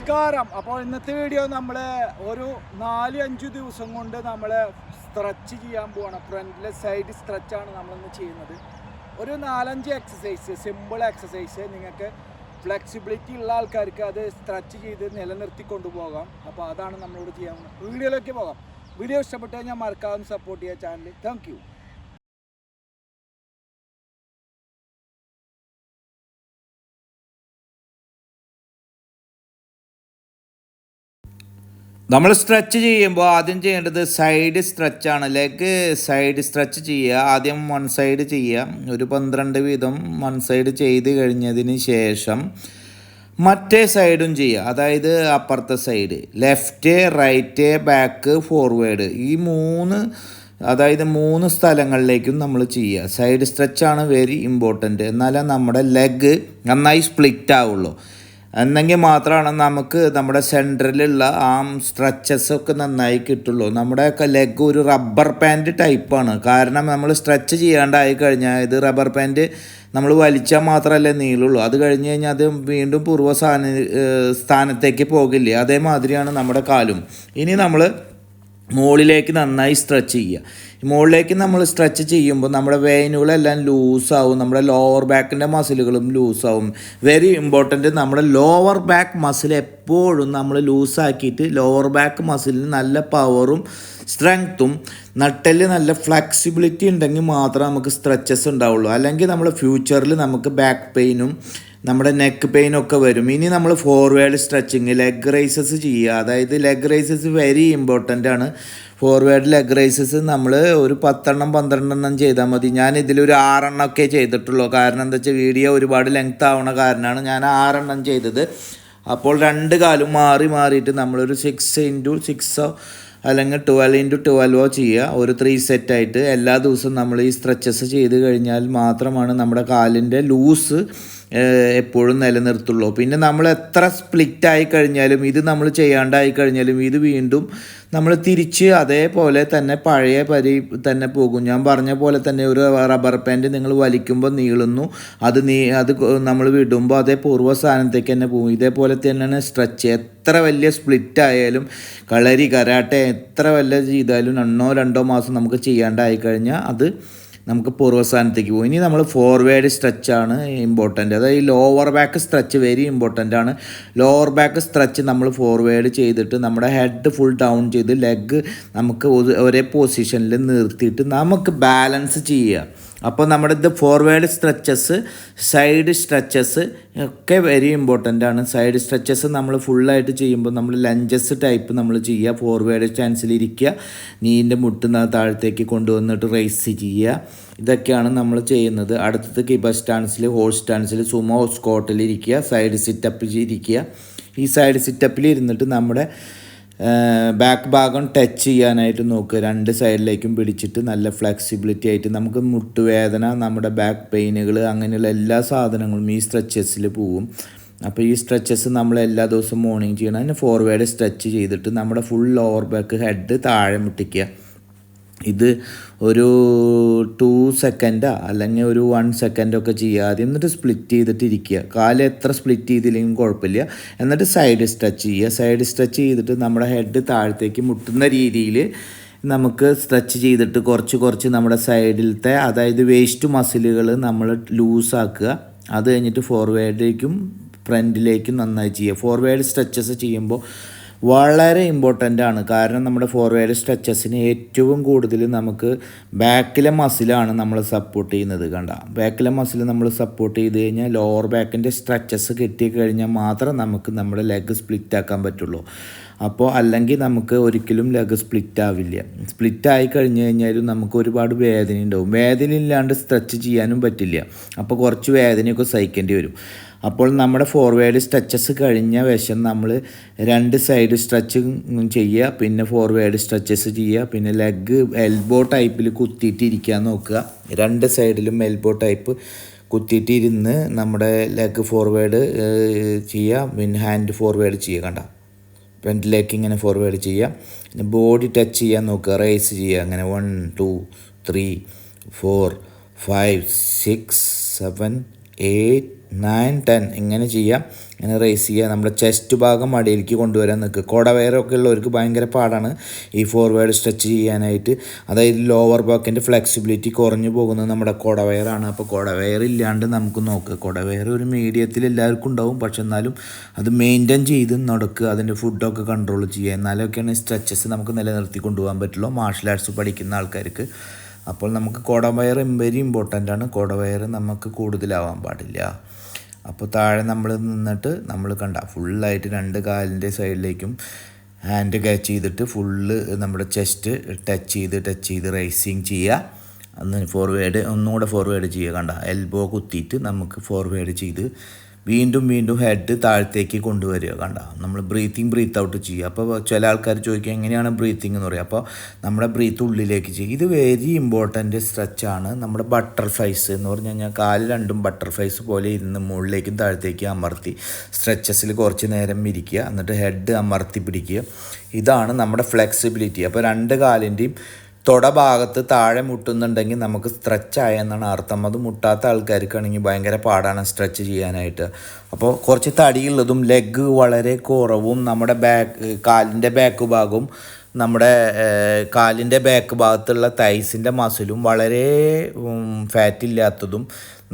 നമസ്കാരം. അപ്പോൾ ഇന്നത്തെ വീഡിയോ നമ്മൾ ഒരു 4-5 ദിവസം കൊണ്ട് നമ്മൾ സ്ട്രെച്ച് ചെയ്യാൻ പോവാണ്. ഫ്രണ്ടിലെ സൈഡ് സ്ട്രെച്ചാണ് നമ്മളിന്ന് ചെയ്യുന്നത്. ഒരു 4-5 എക്സസൈസ്, സിമ്പിൾ എക്സസൈസ്, നിങ്ങൾക്ക് ഫ്ലെക്സിബിലിറ്റി ഉള്ള ആൾക്കാർക്ക് അത് സ്ട്രെച്ച് ചെയ്ത് നിലനിർത്തി കൊണ്ടുപോകാം. അപ്പോൾ അതാണ് നമ്മളിവിടെ ചെയ്യാൻ പോകുന്നത്. വീഡിയോയിലേക്ക് പോകാം. വീഡിയോ ഇഷ്ടപ്പെട്ട് കഴിഞ്ഞാൽ മറക്കാതെ സപ്പോർട്ട് ചെയ്യുക ചാനൽ. Thank you. നമ്മൾ സ്ട്രെച്ച് ചെയ്യുമ്പോൾ ആദ്യം ചെയ്യേണ്ടത് സൈഡ് സ്ട്രെച്ചാണ്. ലെഗ് സൈഡ് സ്ട്രെച്ച് ചെയ്യുക. ആദ്യം വൺ സൈഡ് ചെയ്യുക. ഒരു 12 വീതം വൺ സൈഡ് ചെയ്ത് കഴിഞ്ഞതിന് ശേഷം മറ്റേ സൈഡും ചെയ്യുക. അതായത് അപ്പുറത്തെ side, left, right, back, forward, ഈ മൂന്ന് സ്ഥലങ്ങളിലേക്കും നമ്മൾ ചെയ്യുക. സൈഡ് സ്ട്രെച്ചാണ് വെരി ഇമ്പോർട്ടൻറ്റ്. എന്നാലേ നമ്മുടെ ലെഗ് നന്നായി സ്പ്ലിറ്റ് ആവുള്ളൂ. എന്നെങ്കിൽ മാത്രമാണ് നമുക്ക് നമ്മുടെ സെൻറ്ററിലുള്ള ആ സ്ട്രെച്ചസൊക്കെ നന്നായി കിട്ടുള്ളൂ. നമ്മുടെയൊക്കെ ലെഗ് ഒരു റബ്ബർ പാൻറ്റ് ടൈപ്പാണ്. കാരണം നമ്മൾ സ്ട്രെച്ച് ചെയ്യാണ്ടായി കഴിഞ്ഞാൽ ഇത് റബ്ബർ പാൻറ്റ് നമ്മൾ വലിച്ചാൽ മാത്രമല്ലേ നീളുള്ളൂ. അത് കഴിഞ്ഞ് കഴിഞ്ഞാൽ അത് വീണ്ടും സ്ഥാനത്തേക്ക് പോകില്ലേ. അതേമാതിരിയാണ് നമ്മുടെ കാലും. ഇനി നമ്മൾ മുകളിലേക്ക് നന്നായി സ്ട്രെച്ച് ചെയ്യുക. മുകളിലേക്ക് നമ്മൾ സ്ട്രെച്ച് ചെയ്യുമ്പോൾ നമ്മുടെ വെയിനുകളെല്ലാം ലൂസാവും. നമ്മുടെ ലോവർ ബാക്കിൻ്റെ മസിലുകളും ലൂസാവും. വെരി ഇമ്പോർട്ടൻറ്റ്, നമ്മുടെ ലോവർ ബാക്ക് മസിൽ എപ്പോഴും നമ്മൾ ലൂസാക്കിയിട്ട് ലോവർ ബാക്ക് മസിലിന് നല്ല പവറും സ്ട്രെങ്ത്തും നട്ടെല്ല് നല്ല ഫ്ലെക്സിബിലിറ്റി ഉണ്ടെങ്കിൽ മാത്രമേ നമുക്ക് സ്ട്രെച്ചസ് ഉണ്ടാവുള്ളൂ. അല്ലെങ്കിൽ നമ്മൾ ഫ്യൂച്ചറിൽ നമുക്ക് ബാക്ക് പെയിനും നമ്മുടെ നെക്ക് പെയിനൊക്കെ വരും. ഇനി നമ്മൾ ഫോർവേഡ് സ്ട്രെച്ചിങ്, ലെഗ് റൈസസ് ചെയ്യുക. അതായത് ലെഗ് റൈസസ് വെരി ഇമ്പോർട്ടൻ്റ് ആണ്. ഫോർവേഡ് ലെഗ് റൈസസ് നമ്മൾ ഒരു 10-12 ചെയ്താൽ മതി. ഞാൻ ഇതിലൊരു 6 ചെയ്തിട്ടുള്ളൂ. കാരണം എന്താ വെച്ചാൽ വീഡിയോ ഒരുപാട് ലെങ്ത് ആവണ കാരണമാണ് ഞാൻ 6 ചെയ്തത്. അപ്പോൾ 2 കാലും മാറിയിട്ട് നമ്മളൊരു 6x6 അല്ലെങ്കിൽ 12x12 ചെയ്യുക. ഒരു 3 സെറ്റായിട്ട് എല്ലാ ദിവസവും നമ്മൾ ഈ സ്ട്രെച്ചസ് ചെയ്ത് കഴിഞ്ഞാൽ മാത്രമാണ് നമ്മുടെ കാലിൻ്റെ ലൂസ് എപ്പോഴും നിലനിർത്തുള്ളൂ. പിന്നെ നമ്മൾ എത്ര സ്പ്ലിറ്റ് ആയി കഴിഞ്ഞാലും, ഇത് നമ്മൾ ചെയ്യാണ്ടായി കഴിഞ്ഞാലും, ഇത് വീണ്ടും നമ്മൾ തിരിച്ച് അതേപോലെ തന്നെ പഴയ തന്നെ പോകും. ഞാൻ പറഞ്ഞ പോലെ തന്നെ ഒരു റബ്ബർ പാൻറ്റ് നിങ്ങൾ വലിക്കുമ്പോൾ നീളുന്നു, അത് നമ്മൾ വിടുമ്പോൾ അതേ പൂർവ്വസ്ഥാനത്തേക്ക് തന്നെ പോകും. ഇതേപോലെ തന്നെയാണ് സ്ട്രെച്ച്. എത്ര വലിയ സ്പ്ലിറ്റ് ആയാലും, കളരി, കരാട്ടെ എത്ര വല്ല ചെയ്താലും 1-2 മാസം നമുക്ക് ചെയ്യാണ്ടായി കഴിഞ്ഞാൽ അത് നമുക്ക് പൂർവ്വസ്ഥാനത്തേക്ക് പോകും. ഇനി നമ്മൾ ഫോർവേഡ് സ്ട്രെച്ചാണ് ഇമ്പോർട്ടൻ്റ്. അതായത് lower back stretch very important ആണ്. ലോവർ ബാക്ക് സ്ട്രെച്ച് നമ്മൾ ഫോർവേഡ് ചെയ്തിട്ട് നമ്മുടെ ഹെഡ് ഫുൾ ഡൗൺ ചെയ്ത് ലെഗ് നമുക്ക് ഒരേ പൊസിഷനിൽ നിർത്തിയിട്ട് നമുക്ക് ബാലൻസ് ചെയ്യുക. അപ്പോൾ നമ്മുടെ ഇത് ഫോർവേഡ് സ്ട്രെച്ചസ്, സൈഡ് സ്ട്രെച്ചസ് ഒക്കെ വെരി ഇമ്പോർട്ടൻ്റ് ആണ്. സൈഡ് സ്ട്രെച്ചസ് നമ്മൾ ഫുള്ളായിട്ട് ചെയ്യുമ്പോൾ നമ്മൾ ലഞ്ചസ് ടൈപ്പ് നമ്മൾ ചെയ്യുക. ഫോർവേഡ് സ്റ്റാൻസിലിരിക്കുക, നീൻ്റെ മുട്ട് താഴത്തേക്ക് കൊണ്ടുവന്നിട്ട് റൈസ് ചെയ്യുക. ഇതൊക്കെയാണ് നമ്മൾ ചെയ്യുന്നത്. അടുത്തത് കിബ സ്റ്റാൻസിൽ, ഹോൾ സ്റ്റാൻസിൽ, സുമോ സ്ക്വാട്ടിലിരിക്കുക, സൈഡ് സിറ്റപ്പിൽ ഇരിക്കുക. ഈ സൈഡ് സിറ്റപ്പിൽ ഇരുന്നിട്ട് നമ്മുടെ ബാക്ക് ഭാഗം ടച്ച് ചെയ്യാനായിട്ട് നോക്കുക. 2 സൈഡിലേക്കും പിടിച്ചിട്ട് നല്ല ഫ്ലെക്സിബിലിറ്റി ആയിട്ട് നമുക്ക് മുട്ടുവേദന, നമ്മുടെ ബാക്ക് പെയിനുകൾ, അങ്ങനെയുള്ള എല്ലാ സാധനങ്ങളും ഈ സ്ട്രെച്ചസിൽ പോവും. അപ്പോൾ ഈ സ്ട്രെച്ചസ് നമ്മൾ എല്ലാ ദിവസവും മോർണിംഗ് ചെയ്യണം. അതിന് ഫോർവേഡ് സ്ട്രെച്ച് ചെയ്തിട്ട് നമ്മുടെ ഫുൾ ലോവർ ബാക്ക് ഹെഡ് താഴെ മുട്ടിക്കുക. ഇത് ഒരു 2 സെക്കൻഡോ അല്ലെങ്കിൽ ഒരു 1 സെക്കൻഡൊക്കെ ചെയ്യുക ആദ്യം. എന്നിട്ട് സ്പ്ലിറ്റ് ചെയ്തിട്ട് ഇരിക്കുക. കാല് എത്ര സ്പ്ലിറ്റ് ചെയ്തില്ലെങ്കിലും കുഴപ്പമില്ല. എന്നിട്ട് സൈഡ് സ്ട്രെച്ച് ചെയ്യുക. സൈഡ് സ്ട്രെച്ച് ചെയ്തിട്ട് നമ്മുടെ ഹെഡ് താഴത്തേക്ക് മുട്ടുന്ന രീതിയിൽ നമുക്ക് സ്ട്രെച്ച് ചെയ്തിട്ട് കുറച്ച് നമ്മുടെ സൈഡിലത്തെ, അതായത് വേസ്റ്റ് മസിലുകൾ നമ്മൾ ലൂസാക്കുക. അത് കഴിഞ്ഞിട്ട് ഫോർവേഡിലേക്കും ഫ്രണ്ടിലേക്കും നന്നായി ചെയ്യുക. ഫോർവേഡ് സ്ട്രെച്ചസ് ചെയ്യുമ്പോൾ വളരെ ഇമ്പോർട്ടൻ്റ് ആണ്. കാരണം നമ്മുടെ ഫോർവേഡ് സ്ട്രെച്ചസിന് ഏറ്റവും കൂടുതൽ നമുക്ക് ബാക്കിലെ മസിലാണ് നമ്മൾ സപ്പോർട്ട് ചെയ്യുന്നത്. ബാക്കിലെ മസിൽ നമ്മൾ സപ്പോർട്ട് ചെയ്ത് കഴിഞ്ഞാൽ ലോവർ ബാക്കിൻ്റെ സ്ട്രെച്ചസ് കിട്ടിക്കഴിഞ്ഞാൽ മാത്രം നമുക്ക് നമ്മുടെ ലെഗ് സ്പ്ലിറ്റ് ആക്കാൻ പറ്റുള്ളൂ. അപ്പോൾ അല്ലെങ്കിൽ നമുക്ക് ഒരിക്കലും ലെഗ് സ്പ്ലിറ്റ് ആവില്ല. സ്പ്ലിറ്റ് ആയി കഴിഞ്ഞ് കഴിഞ്ഞാലും നമുക്ക് ഒരുപാട് വേദന ഉണ്ടാവും. വേദന ഇല്ലാണ്ട് സ്ട്രെച്ച് ചെയ്യാനും പറ്റില്ല. അപ്പോൾ കുറച്ച് വേദനയൊക്കെ സഹിക്കേണ്ടി വരും. അപ്പോൾ നമ്മുടെ ഫോർവേഡ് സ്ട്രെച്ചസ് കഴിഞ്ഞ വശം നമ്മൾ 2 സൈഡ് സ്ട്രെച്ച് ചെയ്യുക, പിന്നെ ഫോർവേഡ് സ്ട്രെച്ചസ് ചെയ്യുക, പിന്നെ ലെഗ് എൽബോ ടൈപ്പിൽ കുത്തിയിട്ടിരിക്കാൻ നോക്കുക. 2 സൈഡിലും എൽബോ ടൈപ്പ് കുത്തിയിട്ടിരുന്ന് നമ്മുടെ ലെഗ് ഫോർവേഡ് ചെയ്യുക, പിന്നെ ഹാൻഡ് ഫോർവേഡ് ചെയ്യുക. ഫ്രണ്ടിലേക്ക് ഇങ്ങനെ ഫോർവേഡ് ചെയ്യുക. പിന്നെ ബോഡി ടച്ച് ചെയ്യാൻ നോക്കുക, റൈസ് ചെയ്യുക. അങ്ങനെ 1 2 3 4 5 6 7 8 9 10 ഇങ്ങനെ ചെയ്യാം. ഇങ്ങനെ റേസ് ചെയ്യുക. നമ്മുടെ ചെസ്റ്റ് ഭാഗം അടിയിലേക്ക് കൊണ്ടുവരാൻ നിൽക്കുക. കുടവയറൊക്കെ ഉള്ളവർക്ക് ഭയങ്കര പാടാണ് ഈ ഫോർവേഡ് സ്ട്രെച്ച് ചെയ്യാനായിട്ട്. അതായത് ലോവർ ബാക്കിൻ്റെ ഫ്ലെക്സിബിലിറ്റി കുറഞ്ഞു പോകുന്നത് നമ്മുടെ കുടവയറാണ്. അപ്പോൾ കുടവയർ ഇല്ലാണ്ട് നമുക്ക് നോക്കുക. കുടവയർ ഒരു മീഡിയത്തിൽ എല്ലാവർക്കും ഉണ്ടാവും, പക്ഷെ എന്നാലും അത് മെയിൻറ്റെയിൻ ചെയ്ത് നടക്കുക. അതിൻ്റെ ഫുഡൊക്കെ കൺട്രോൾ ചെയ്യുക. എന്നാലൊക്കെയാണ് സ്ട്രെച്ചസ് നമുക്ക് നിലനിർത്തി കൊണ്ടുപോകാൻ പറ്റുള്ളൂ മാർഷൽ ആർട്സ് പഠിക്കുന്ന ആൾക്കാർക്ക്. അപ്പോൾ നമുക്ക് കുടവയർ വെരി ഇമ്പോർട്ടൻ്റ് ആണ്. കുടവയർ നമുക്ക് കൂടുതലാവാൻ പാടില്ല. അപ്പോൾ താഴെ നമ്മൾ നിന്നിട്ട് നമ്മൾ ഫുള്ളായിട്ട് 2 കാലിൻ്റെ സൈഡിലേക്കും ഹാൻഡ് ക്യാച്ച് ചെയ്തിട്ട് ഫുള്ള് നമ്മുടെ ചെസ്റ്റ് ടച്ച് ചെയ്ത് റൈസിങ് ചെയ്യുക. അന്ന് ഒന്നുകൂടെ ഫോർവേഡ് ചെയ്യുക. എൽബോ കുത്തിയിട്ട് നമുക്ക് ഫോർവേഡ് ചെയ്ത് വീണ്ടും ഹെഡ് താഴത്തേക്ക് കൊണ്ടുവരിക. നമ്മൾ ബ്രീത്ത് ഔട്ട് ചെയ്യുക. അപ്പോൾ ചില ആൾക്കാർ ചോദിക്കുക എങ്ങനെയാണ് ബ്രീത്തിങ് എന്ന് പറയുക. അപ്പോൾ നമ്മുടെ ബ്രീത്ത് ഉള്ളിലേക്ക് ചെയ്യുക. ഇത് വെരി ഇമ്പോർട്ടൻ്റ് സ്ട്രെച്ചാണ്. നമ്മുടെ ബട്ടർഫ്ലൈസ് എന്ന് പറഞ്ഞു കഴിഞ്ഞാൽ കാല് രണ്ടും ബട്ടർഫ്ലൈസ് പോലെ ഇരുന്ന് മുകളിലേക്കും താഴത്തേക്കും അമർത്തി സ്ട്രെച്ചസിൽ കുറച്ച് നേരം ഇരിക്കുക. എന്നിട്ട് ഹെഡ് അമർത്തി പിടിക്കുക. ഇതാണ് നമ്മുടെ ഫ്ലെക്സിബിലിറ്റി. അപ്പോൾ 2 കാലിൻ്റെയും തൊട ഭാഗത്ത് താഴെ മുട്ടുന്നുണ്ടെങ്കിൽ നമുക്ക് സ്ട്രെച്ചായ എന്നാണ് അർത്ഥം. അത് മുട്ടാത്ത ആൾക്കാർക്കാണെങ്കിൽ ഭയങ്കര പാടാണ് സ്ട്രെച്ച് ചെയ്യാനായിട്ട്. അപ്പോൾ കുറച്ച് തടിയുള്ളതും ലെഗ് വളരെ കുറവും നമ്മുടെ കാലിൻ്റെ ബാക്ക് ഭാഗവും നമ്മുടെ കാലിൻ്റെ ബാക്ക് ഭാഗത്തുള്ള തൈസിൻ്റെ മസിലും വളരെ ഫാറ്റില്ലാത്തതും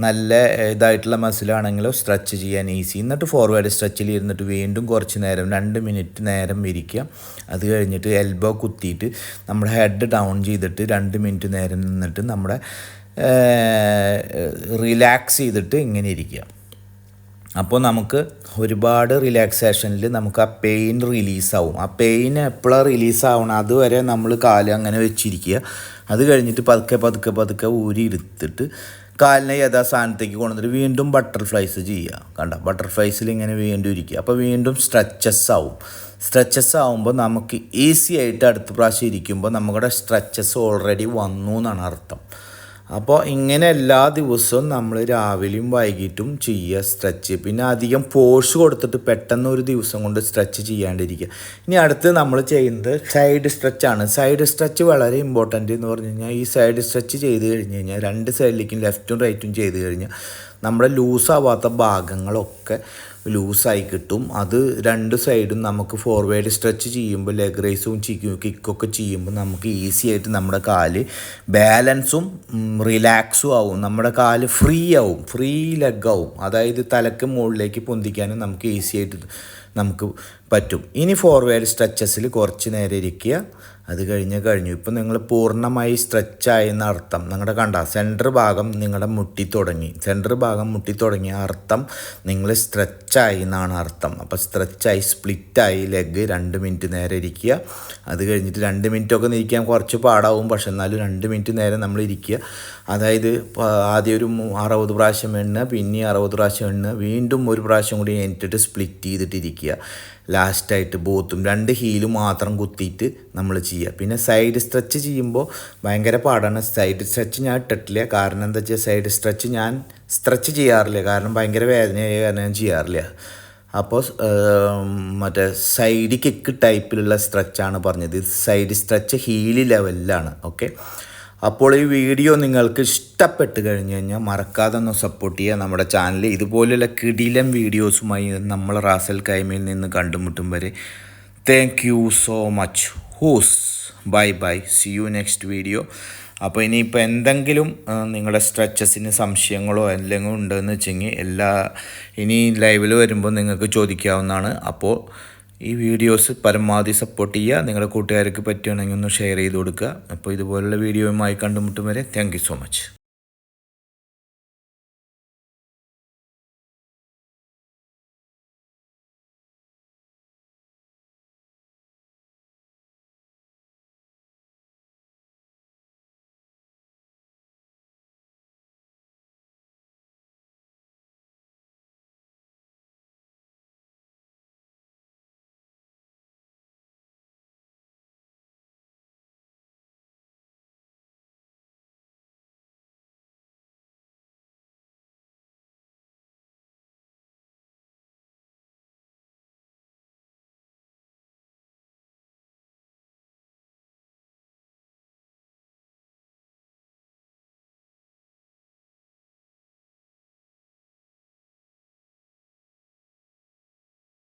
നല്ല ഇതായിട്ടുള്ള മസിലാണെങ്കിലും സ്ട്രെച്ച് ചെയ്യാൻ ഈസി. എന്നിട്ട് ഫോർവേഡ് സ്ട്രെച്ചിൽ ഇരുന്നിട്ട് വീണ്ടും കുറച്ച് നേരം 2 മിനിറ്റ് നേരം ഇരിക്കുക. അത് കഴിഞ്ഞിട്ട് എൽബോ കുത്തിയിട്ട് നമ്മുടെ ഹെഡ് ഡൗൺ ചെയ്തിട്ട് 2 മിനിറ്റ് നേരം നിന്നിട്ട് നമ്മുടെ റിലാക്സ് ചെയ്തിട്ട് ഇങ്ങനെ ഇരിക്കുക. അപ്പോൾ നമുക്ക് ഒരുപാട് റിലാക്സേഷനിൽ നമുക്ക് ആ പെയിൻ റിലീസാവും. ആ പെയിൻ എപ്പോഴാണ് റിലീസാവണം അതുവരെ നമ്മൾ കാല് അങ്ങനെ വെച്ചിരിക്കുക. അത് കഴിഞ്ഞിട്ട് പതുക്കെ ഊരി എടുത്തിട്ട് കാലിനെ യഥാസ്ഥാനത്തേക്ക് കൊണ്ടുവന്നിട്ട് വീണ്ടും ബട്ടർഫ്ലൈസ് ചെയ്യുക. ബട്ടർഫ്ലൈസിൽ ഇങ്ങനെ വീണ്ടും ഇരിക്കുക. അപ്പോൾ വീണ്ടും സ്ട്രെച്ചസ് ആവുമ്പോൾ നമുക്ക് ഈസി ആയിട്ട് അടുത്ത പ്രാവശ്യം ഇരിക്കുമ്പോൾ നമ്മുടെ സ്ട്രെച്ചസ് ഓൾറെഡി വന്നു എന്നാണ് അർത്ഥം. അപ്പോൾ ഇങ്ങനെ എല്ലാ ദിവസവും നമ്മൾ രാവിലെയും വൈകിട്ടും ചെയ്യുക സ്ട്രെച്ച്. പിന്നെ അധികം ഫോഴ്സ് കൊടുത്തിട്ട് പെട്ടെന്ന് ഒരു ദിവസം കൊണ്ട് സ്ട്രെച്ച് ചെയ്യാണ്ടിരിക്കുക. ഇനി അടുത്ത് നമ്മൾ ചെയ്യുന്നത് സൈഡ് സ്ട്രെച്ചാണ്. സൈഡ് സ്ട്രെച്ച് വളരെ ഇമ്പോർട്ടൻ്റ് എന്ന് പറഞ്ഞു കഴിഞ്ഞാൽ ഈ സൈഡ് സ്ട്രെച്ച് ചെയ്ത് കഴിഞ്ഞ് കഴിഞ്ഞാൽ 2 സൈഡിലേക്കും ലെഫ്റ്റും റൈറ്റും ചെയ്ത് കഴിഞ്ഞാൽ നമ്മുടെ ലൂസാവാത്ത ഭാഗങ്ങളൊക്കെ ലൂസായി കിട്ടും. അത് 2 സൈഡും നമുക്ക് ഫോർവേഡ് സ്ട്രെച്ച് ചെയ്യുമ്പോൾ ലെഗ് റൈസും കിക്കൊക്കെ ചെയ്യുമ്പോൾ നമുക്ക് ഈസി ആയിട്ട് നമ്മുടെ കാല് ബാലൻസും റിലാക്സും ആവും. നമ്മുടെ കാല് ഫ്രീ ലെഗ് ആവും. അതായത് തലക്ക് മുകളിലേക്ക് പൊന്തിക്കാനും നമുക്ക് ഈസി ആയിട്ട് നമുക്ക് പറ്റും. ഇനി ഫോർവേഡ് സ്ട്രെച്ചസിൽ കുറച്ച് നേരം ഇരിക്കുക. അത് കഴിഞ്ഞു. ഇപ്പം നിങ്ങൾ പൂർണ്ണമായി സ്ട്രെച്ചായെന്ന അർത്ഥം. നിങ്ങളുടെ സെൻറ്റർ ഭാഗം നിങ്ങളുടെ മുട്ടി തുടങ്ങിയ അർത്ഥം നിങ്ങൾ സ്ട്രെച്ചായി എന്നാണ് അർത്ഥം. അപ്പോൾ സ്ട്രെച്ചായി സ്പ്ലിറ്റായി ലെഗ് 2 മിനിറ്റ് നേരം ഇരിക്കുക. അത് കഴിഞ്ഞിട്ട് 2 മിനിറ്റൊക്കെ ഇരിക്കാൻ കുറച്ച് പാടാവും, പക്ഷെ എന്നാലും 2 മിനിറ്റ് നേരം നമ്മൾ ഇരിക്കുക. അതായത് ആദ്യം ഒരു 60 പ്രാവശ്യം എണ്ണുക, പിന്നെ 60 പ്രാവശ്യം എണ്ണുക, വീണ്ടും ഒരു പ്രാവശ്യം കൂടി എണ്ണിട്ടിട്ട് സ്പ്ലിറ്റ് ചെയ്തിട്ടിരിക്കുക. ലാസ്റ്റായിട്ട് ബോത്തും 2 ഹീലും മാത്രം കുത്തിയിട്ട് നമ്മൾ ചെയ്യുക. പിന്നെ സൈഡ് സ്ട്രെച്ച് ചെയ്യുമ്പോൾ ഭയങ്കര പാടാണ്. സൈഡ് സ്ട്രെച്ച് ഞാൻ ഇട്ടിട്ടില്ല. കാരണം എന്താ വെച്ചാൽ സൈഡ് സ്ട്രെച്ച് ഞാൻ സ്ട്രെച്ച് ചെയ്യാറില്ല. കാരണം ഭയങ്കര വേദനയായ കാരണം ഞാൻ ചെയ്യാറില്ല. അപ്പോൾ മറ്റേ സൈഡ് കിക്ക് ടൈപ്പിലുള്ള സ്ട്രെച്ചാണ് പറഞ്ഞത്. സൈഡ് സ്ട്രെച്ച് ഹീല് ലെവലിലാണ്. ഓക്കെ, അപ്പോൾ ഈ വീഡിയോ നിങ്ങൾക്ക് ഇഷ്ടപ്പെട്ട് കഴിഞ്ഞ് കഴിഞ്ഞാൽ മറക്കാതെ ഒന്ന് സപ്പോർട്ട് ചെയ്യുക നമ്മുടെ ചാനൽ. ഇതുപോലെയുള്ള കിടിലൻ വീഡിയോസുമായി നമ്മൾ റാസൽ കൈമയിൽ നിന്ന് കണ്ടുമുട്ടും വരെ thank you so much. Bye. See you next video. അപ്പോൾ ഇനിയിപ്പോൾ എന്തെങ്കിലും നിങ്ങളുടെ സ്ട്രെച്ചസിന് സംശയങ്ങളോ എന്തെങ്കിലും ഉണ്ടെന്ന് വെച്ചെങ്കിൽ ഇനി ലൈവിൽ വരുമ്പോൾ നിങ്ങൾക്ക് ചോദിക്കാവുന്നതാണ്. അപ്പോൾ ഈ വീഡിയോസ് പരമാവധി സപ്പോർട്ട് ചെയ്യുക. നിങ്ങളുടെ കൂട്ടുകാർക്ക് പറ്റുകയാണെങ്കിൽ ഒന്ന് ഷെയർ ചെയ്ത് കൊടുക്കുക. അപ്പോൾ ഇതുപോലുള്ള വീഡിയോയുമായി കണ്ടുമുട്ടും വരെ താങ്ക് യു സോ മച്ച്.